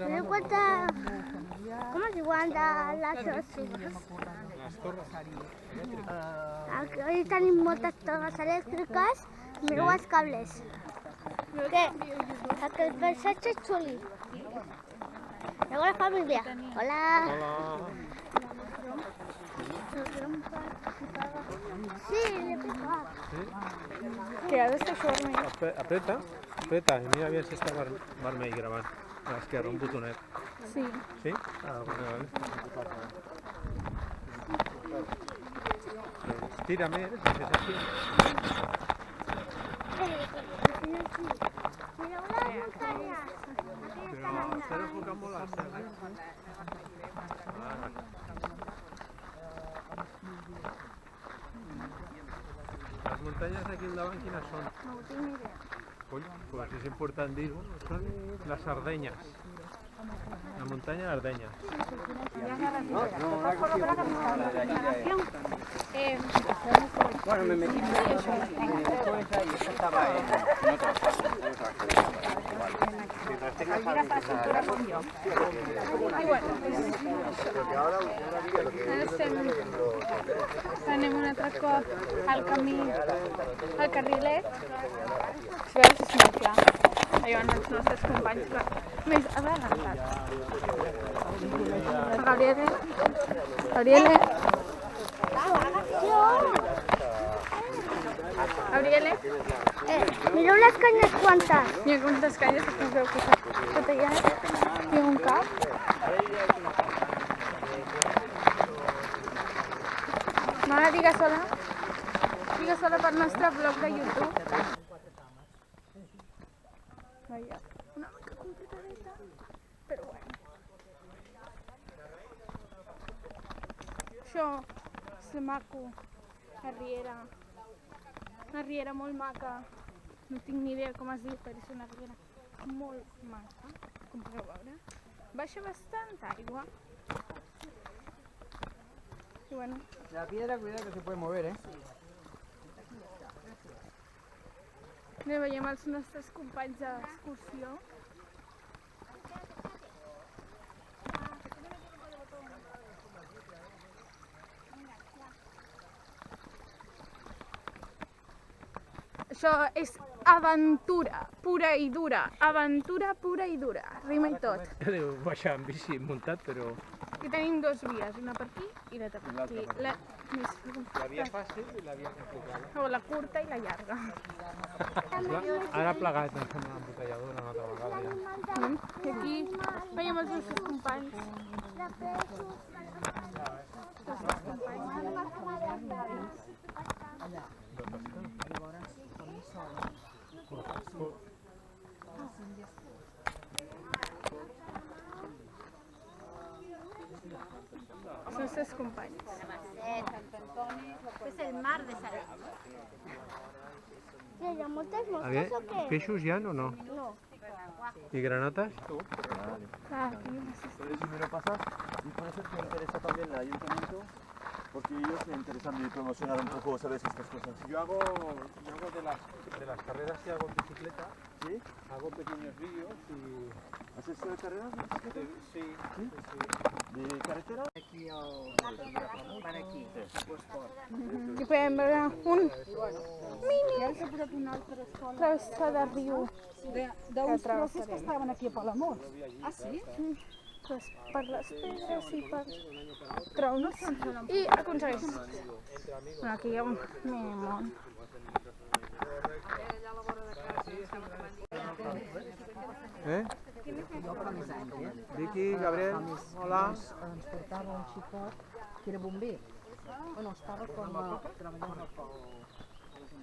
Me doy cuenta cómo se guardan las torres. Les torres elèctriques. Aquí tenim moltes torres elèctriques, mireu els cables. Què? Que el paisatge és xuli. Llegó la família. Hola. Sí, le he picado. Que ha d'estar això vermell. Apreta i mira aviam si està vermell gravant. A l'esquerra, un botonet. Sí. Sí? Ah, vale. Tira més, si és així. Mireu les muntanyes. Però s'ha d'enfocar molt al cel, Les muntanyes d'aquí al davant quines són? No ho tinc ni idea. Ui, doncs és important dir-ho. Són les Ardenyes. La muntanya d'Ardenyes. Bueno, me metí en esa y esta estaba en otra fase. Anem un altre cop al camí, al carrilet. A veure si és molt clar. Allà van els nostres companys, però més avançats. Gabriele. Mireu les canyes quantes. Mira quantes canyes que es veu que s'ha tot allà. Hi ha un cap. Mare, digues hola. Digues hola pel nostre blog de YouTube. Vaja, una mica complicadeta, però bueno. Això és maco, la riera. Una riera molt maca. No tinc ni idea com es diu, però és una riera molt maca, com podeu veure. Baixa bastant aigua. I bueno. La piedra, cuidado que se puede mover, ¿eh? Veiem els nostres companys d'excursió. Això és aventura pura i dura. Aventura pura i dura. Rima i tot. Deu baixar en bici muntat, però... Aquí tenim dues vies, una per aquí i l'altra per aquí. La via fàcil i la via complicada. O la curta i la llarga. Ara plegat, em sembla, l'embotelladora una altra vegada. I aquí veiem els nostres companys. Els nostres companys. És el mar de Sarajevo. Hi ha moltes mosques o què? Peixos hi ha o no? No. ¿Y granotas? Ah, aquí Entonces, si me lo pasas, y por eso me interesa también el ayuntamiento, porque ellos se interesan de promocionar un poco, ¿sabes? Estas cosas. Yo hago de las carreras que hago en bicicleta, ¿Sí? hago pequeños vídeos y... ¿Haces carreras de bicicleta? Sí. ¿De carretera? Aquí para aquí. Aquí podem veure un travessa de riu. D'uns trossos que estaven aquí a Palamós. Ah, sí? Pues per les pedres i per troncs. I aconsegueix. Bueno, aquí hi ha un món. Vicky, Gabriel, hola. Ens portava un xicot que era bomber. Bueno, estava com a treballant al pou.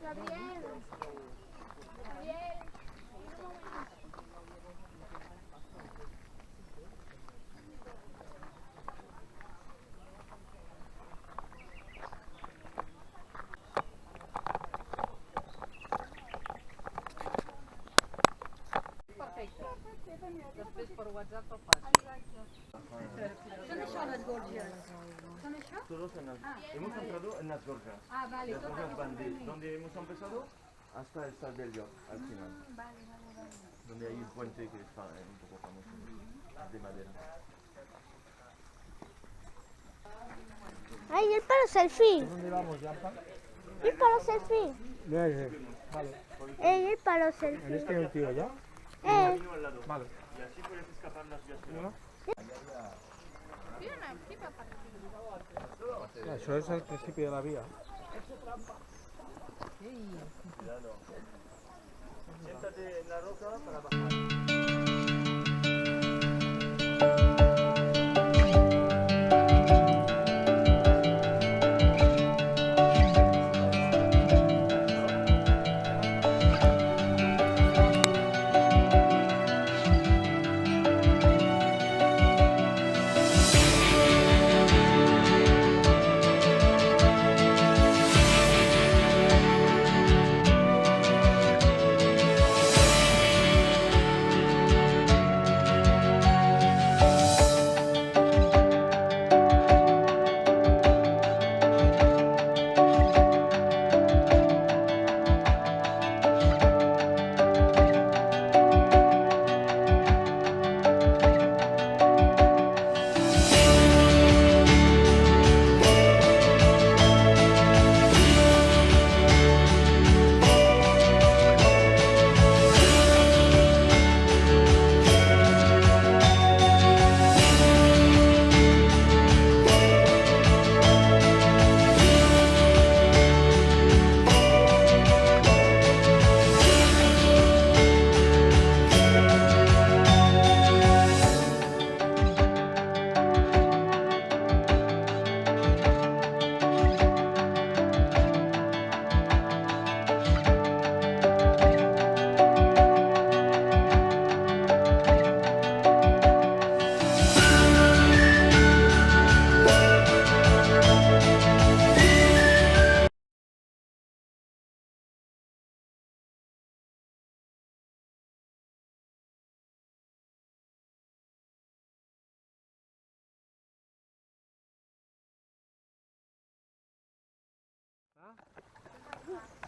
Gabriel! Després per WhatsApp el faig. Són això les gorges? Són això? Todos hemos entrado en las gorgas. Ah, vale. Las gorgas van de donde hemos empezado hasta el Sal del Llor, al final. Vale. Donde hay un puente que está un poco famoso. de madera. ¡Ay, el palo selfie! ¿Dónde vamos, Lampa? ¡El palo selfie! No es vale. El palo selfie! ¿Eres que el tío ya? Camino al lado. Vale. Y así puedes escapar las vías que no. Això és el principi de la via. Cuidado. Siéntate en la roca para bajar.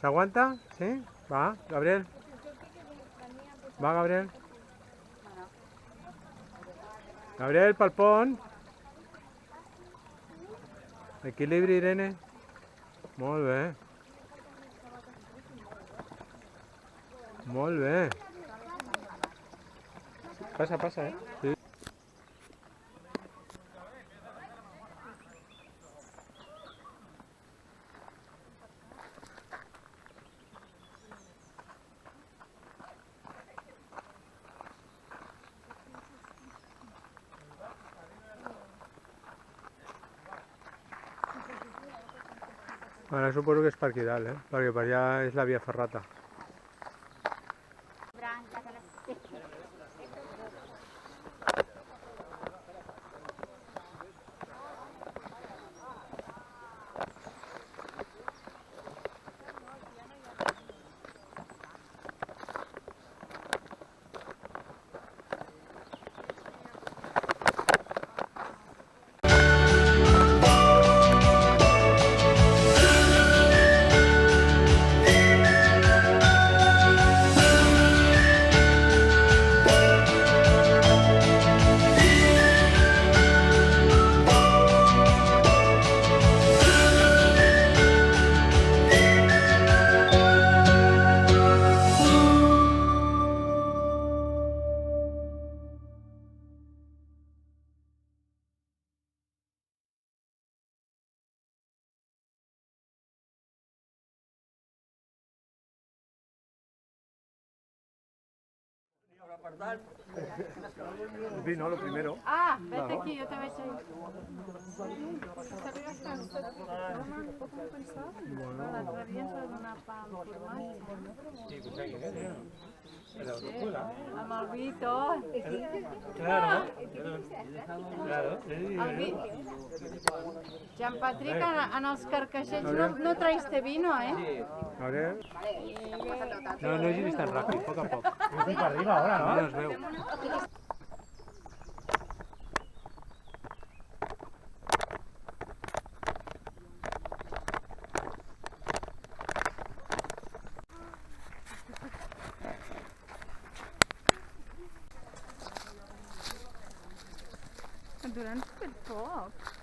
¿Se aguanta? ¿Sí? Va, Gabriel. Va, Gabriel. Gabriel, pel pont. Equilibri, Irene. Molt bé. Molt bé. Passa, passa, Sí. Ara suposo que és per aquí dalt, perquè per allà és la via ferrata. El vino, lo primero. Ah, vete aquí, yo te voy a echar. Arriba està l'altre dia ens va donar pa amb formatge. Amb el vi i tot. Claro. El vi. Jean Patrick, en els carcaixets no traiste vino, Gabriel. No giris tan ràpid, poc a poc. Estic per arriba ara, no? No es veu. Duren super poc.